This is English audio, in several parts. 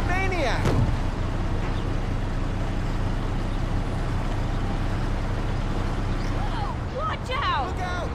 a maniac! Whoa, watch out! Look out!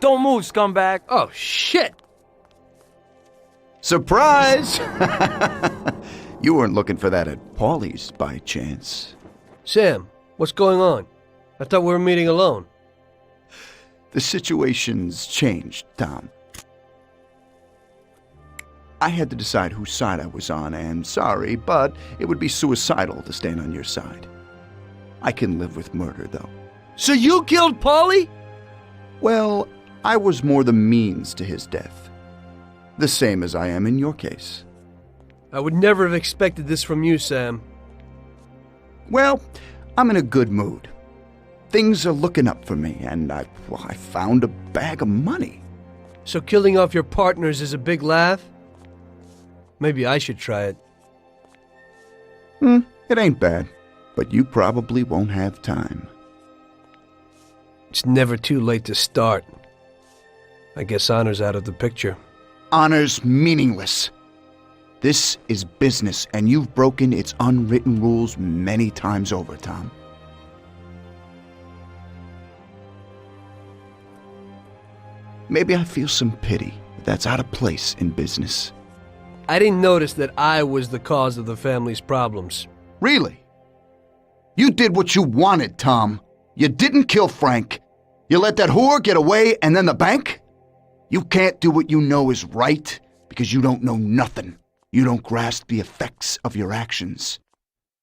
Don't move, scumbag! Oh, shit! Surprise! You weren't looking for that at Paulie's by chance. Sam, what's going on? I thought we were meeting alone. The situation's changed, Tom. I had to decide whose side I was on, and sorry, but it would be suicidal to stand on your side. I can live with murder, though. So you killed Paulie? Well, I was more the means to his death. The same as I am in your case. I would never have expected this from you, Sam. Well, I'm in a good mood. Things are looking up for me, and I found a bag of money. So killing off your partners is a big laugh? Maybe I should try it. It ain't bad, but you probably won't have time. It's never too late to start. I guess honor's out of the picture. Honor's meaningless. This is business, and you've broken its unwritten rules many times over, Tom. Maybe I feel some pity, but that's out of place in business. I didn't notice that I was the cause of the family's problems. Really? You did what you wanted, Tom. You didn't kill Frank. You let that whore get away, and then the bank? You can't do what you know is right because you don't know nothing. You don't grasp the effects of your actions.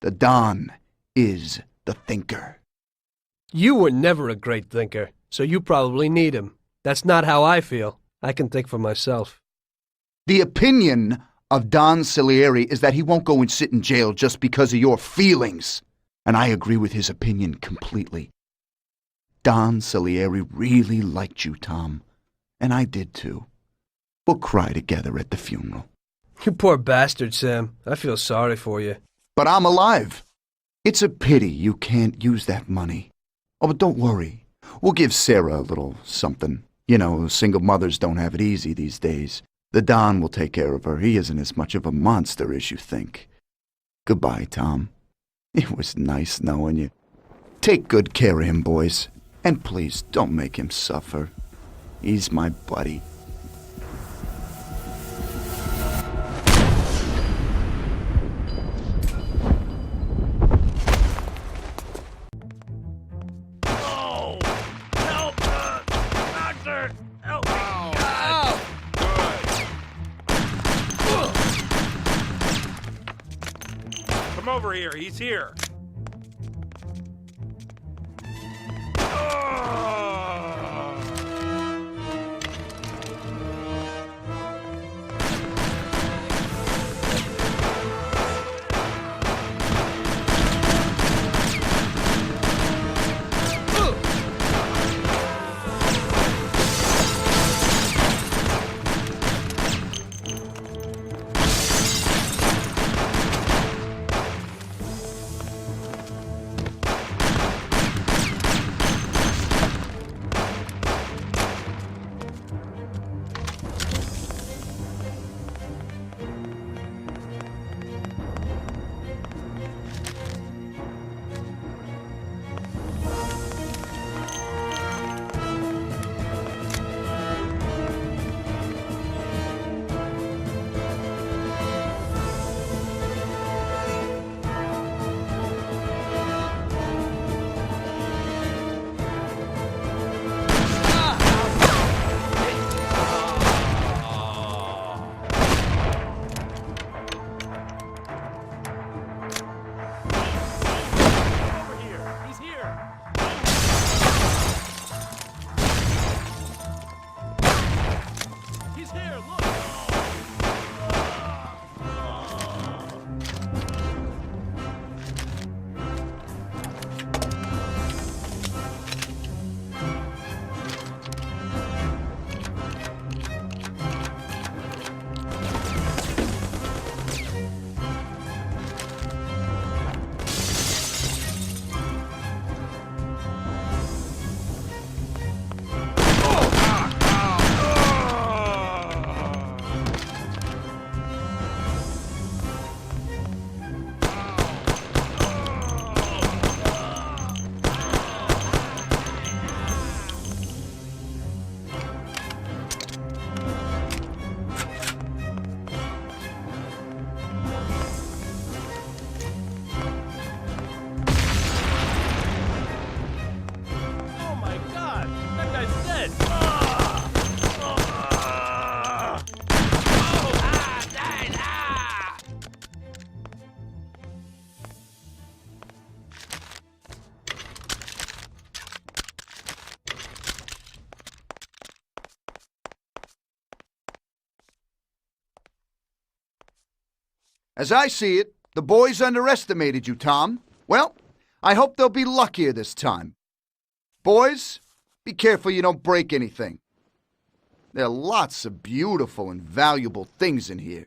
The Don is the thinker. You were never a great thinker, so you probably need him. That's not how I feel. I can think for myself. The opinion of Don Salieri is that he won't go and sit in jail just because of your feelings. And I agree with his opinion completely. Don Salieri really liked you, Tom. And I did too. We'll cry together at the funeral. You poor bastard, Sam. I feel sorry for you. But I'm alive. It's a pity you can't use that money. Oh, but don't worry. We'll give Sarah a little something. You know, single mothers don't have it easy these days. The Don will take care of her. He isn't as much of a monster as you think. Goodbye, Tom. It was nice knowing you. Take good care of him, boys. And please, don't make him suffer. He's my buddy. Oh! Help! Doctor! Help me! Ow! Good. Come over here. He's here. As I see it, the boys underestimated you, Tom. Well, I hope they'll be luckier this time. Boys, be careful you don't break anything. There are lots of beautiful and valuable things in here.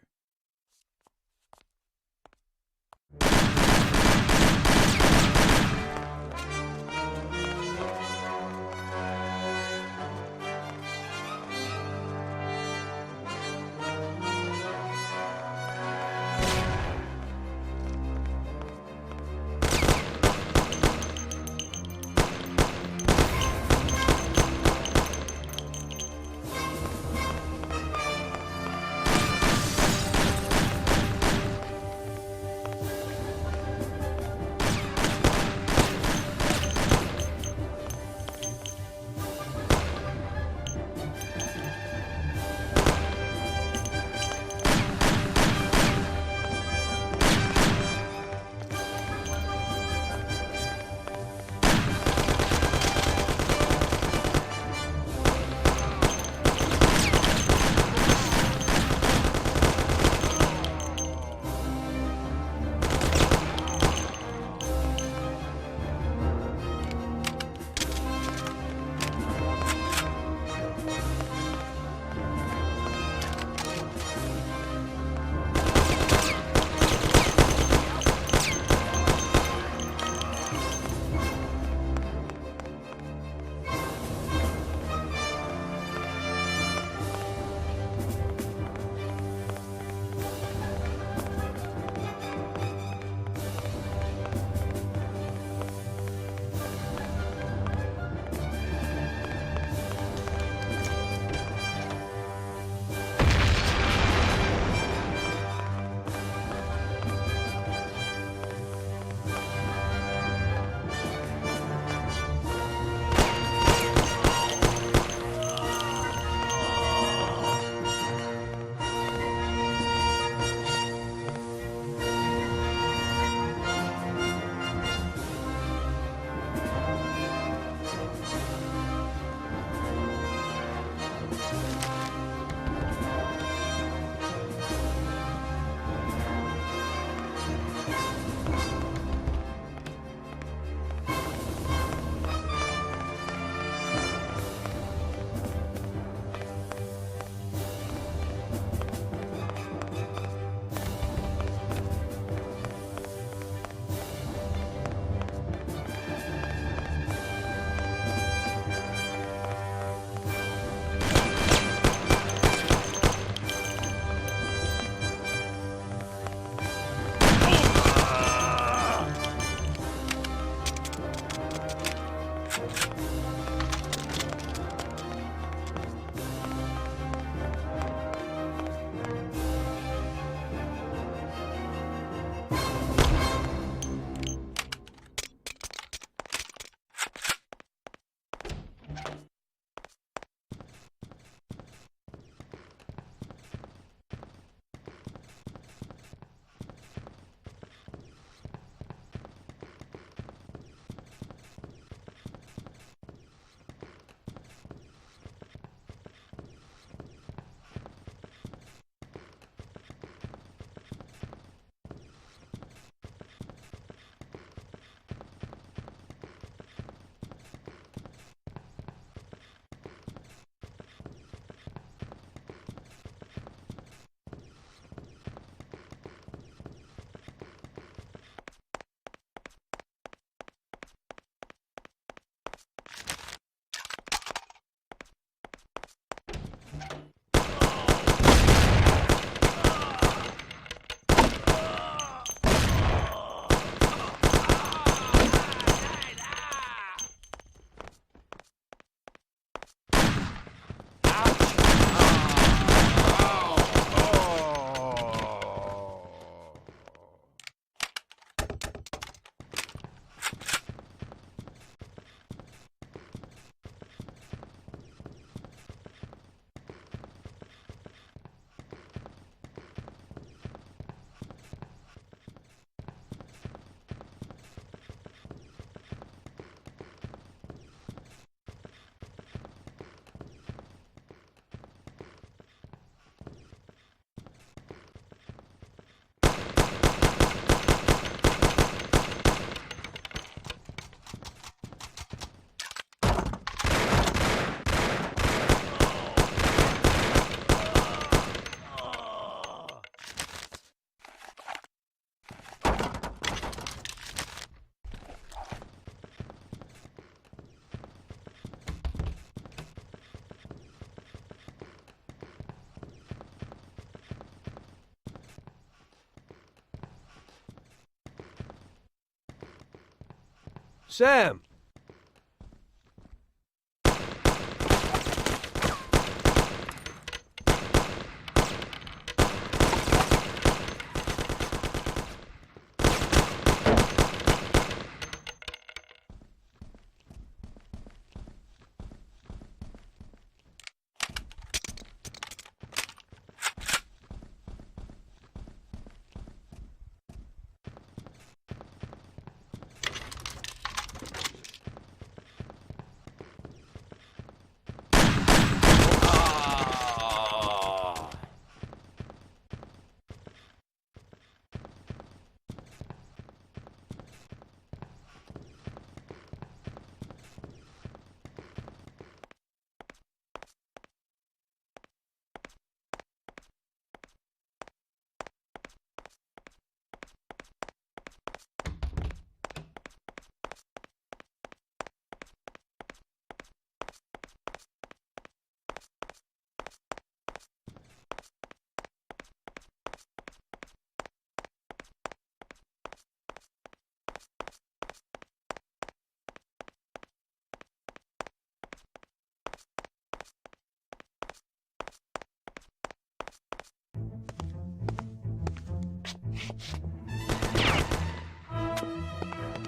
Sam!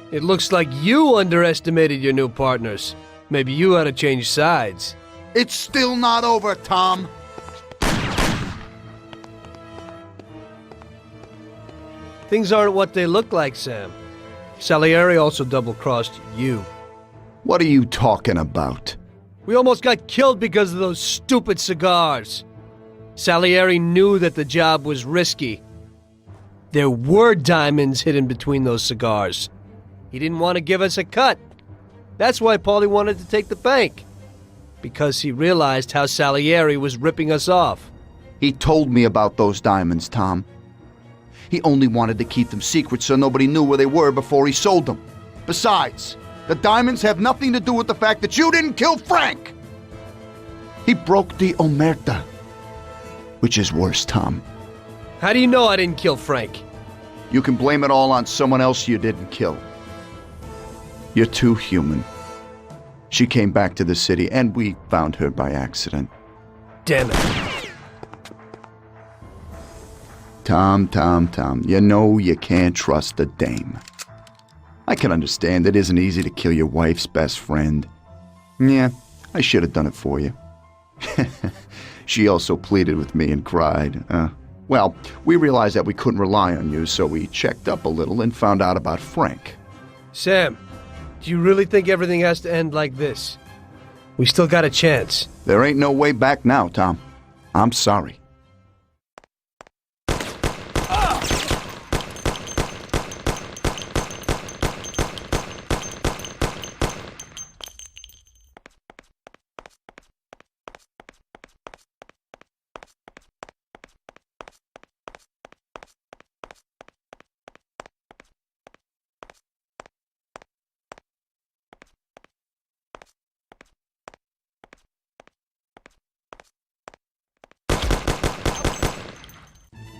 It looks like you underestimated your new partners. Maybe you ought to change sides. It's still not over, Tom. Things aren't what they look like, Sam. Salieri also double-crossed you. What are you talking about? We almost got killed because of those stupid cigars. Salieri knew that the job was risky. There were diamonds hidden between those cigars. He didn't want to give us a cut. That's why Paulie wanted to take the bank. Because he realized how Salieri was ripping us off. He told me about those diamonds, Tom. He only wanted to keep them secret so nobody knew where they were before he sold them. Besides, the diamonds have nothing to do with the fact that you didn't kill Frank. He broke the omerta. Which is worse, Tom. How do you know I didn't kill Frank? You can blame it all on someone else you didn't kill. You're too human. She came back to the city, and we found her by accident. Damn it. Tom, you know you can't trust a dame. I can understand it isn't easy to kill your wife's best friend. Yeah, I should have done it for you. She also pleaded with me and cried. Well, we realized that we couldn't rely on you, so we checked up a little and found out about Frank. Sam, do you really think everything has to end like this? We still got a chance. There ain't no way back now, Tom. I'm sorry.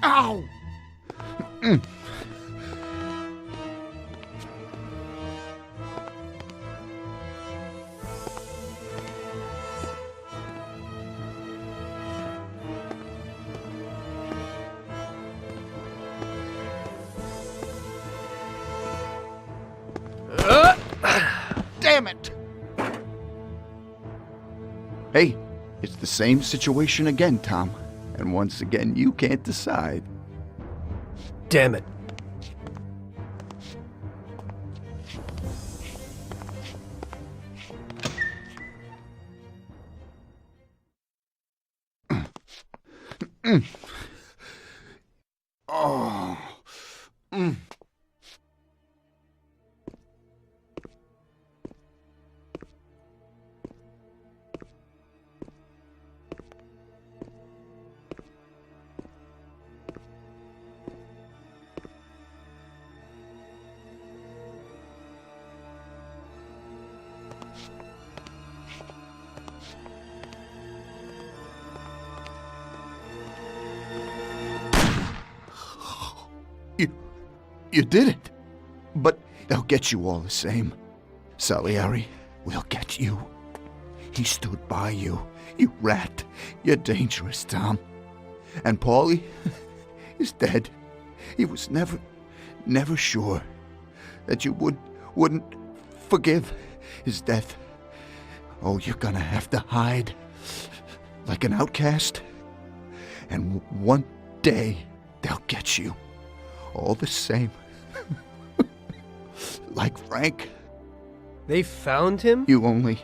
Ow! Damn it! Hey, it's the same situation again, Tom. And once again, you can't decide. Damn it. Oh. You did it. But they'll get you all the same. Salieri will get you. He stood by you. You rat. You're dangerous, Tom. And Paulie is dead. He was never sure that you wouldn't forgive his death. Oh, you're gonna have to hide like an outcast. And one day they'll get you. All the same. Like Frank. They found him? You only,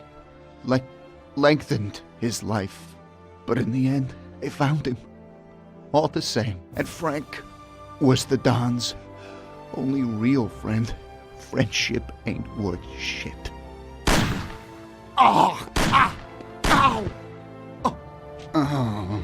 lengthened his life. But in the end, they found him. All the same. And Frank was the Don's only real friend. Friendship ain't worth shit. Oh! Ah! Ow! Oh! Oh!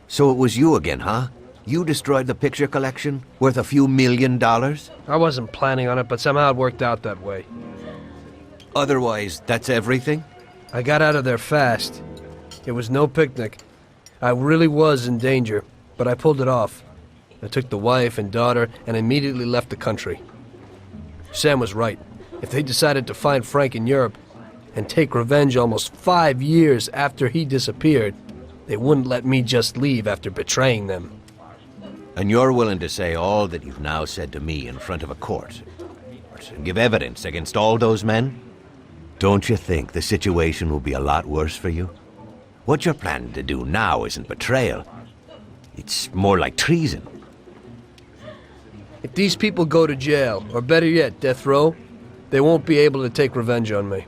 So it was you again, huh? You destroyed the picture collection, worth a few $1 million? I wasn't planning on it, but somehow it worked out that way. Otherwise, that's everything? I got out of there fast. It was no picnic. I really was in danger, but I pulled it off. I took the wife and daughter and immediately left the country. Sam was right. If they decided to find Frank in Europe and take revenge almost 5 years after he disappeared, they wouldn't let me just leave after betraying them. And you're willing to say all that you've now said to me in front of a court? And give evidence against all those men? Don't you think the situation will be a lot worse for you? What you're planning to do now isn't betrayal. It's more like treason. If these people go to jail, or better yet, death row, they won't be able to take revenge on me.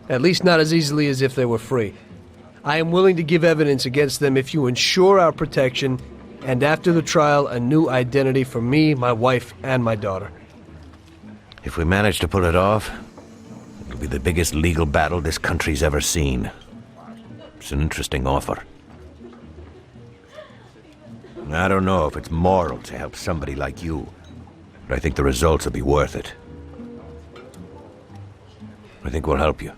At least not as easily as if they were free. I am willing to give evidence against them if you ensure our protection, and after the trial, a new identity for me, my wife, and my daughter. If we manage to pull it off, it'll be the biggest legal battle this country's ever seen. It's an interesting offer. I don't know if it's moral to help somebody like you, but I think the results will be worth it. I think we'll help you.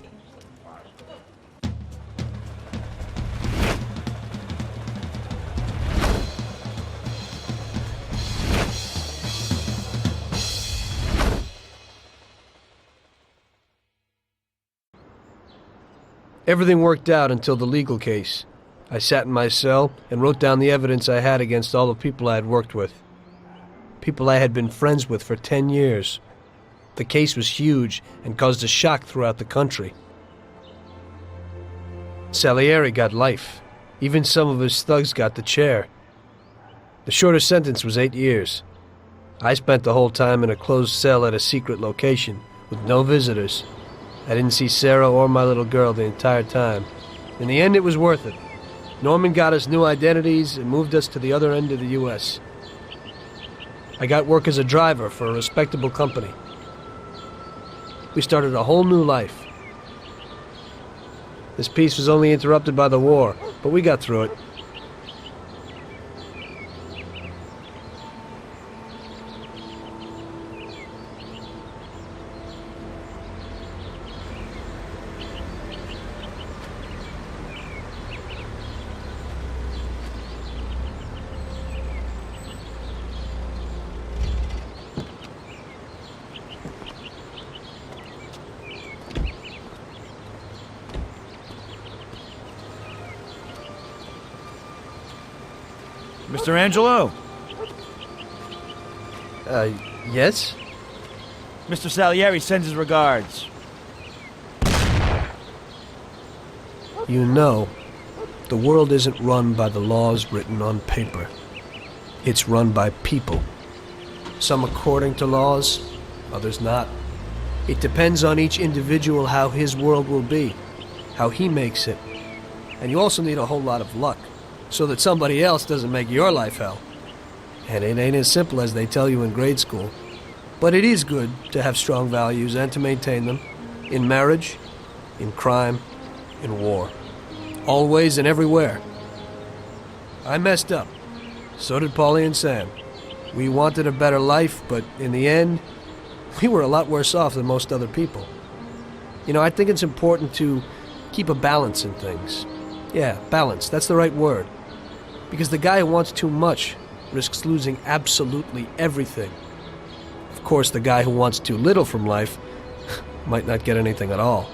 Everything worked out until the legal case. I sat in my cell and wrote down the evidence I had against all the people I had worked with. People I had been friends with for 10 years. The case was huge and caused a shock throughout the country. Salieri got life. Even some of his thugs got the chair. The shortest sentence was 8 years. I spent the whole time in a closed cell at a secret location, with no visitors. I didn't see Sarah or my little girl the entire time. In the end, it was worth it. Norman got us new identities and moved us to the other end of the U.S. I got work as a driver for a respectable company. We started a whole new life. This peace was only interrupted by the war, but we got through it. Mr. Angelo. Yes? Mr. Salieri sends his regards. You know, the world isn't run by the laws written on paper. It's run by people. Some according to laws, others not. It depends on each individual how his world will be, how he makes it. And you also need a whole lot of luck, so that somebody else doesn't make your life hell. And it ain't as simple as they tell you in grade school. But it is good to have strong values and to maintain them. In marriage, in crime, in war. Always and everywhere. I messed up. So did Paulie and Sam. We wanted a better life, but in the end, we were a lot worse off than most other people. You know, I think it's important to keep a balance in things. Yeah, balance, that's the right word. Because the guy who wants too much risks losing absolutely everything. Of course, the guy who wants too little from life might not get anything at all.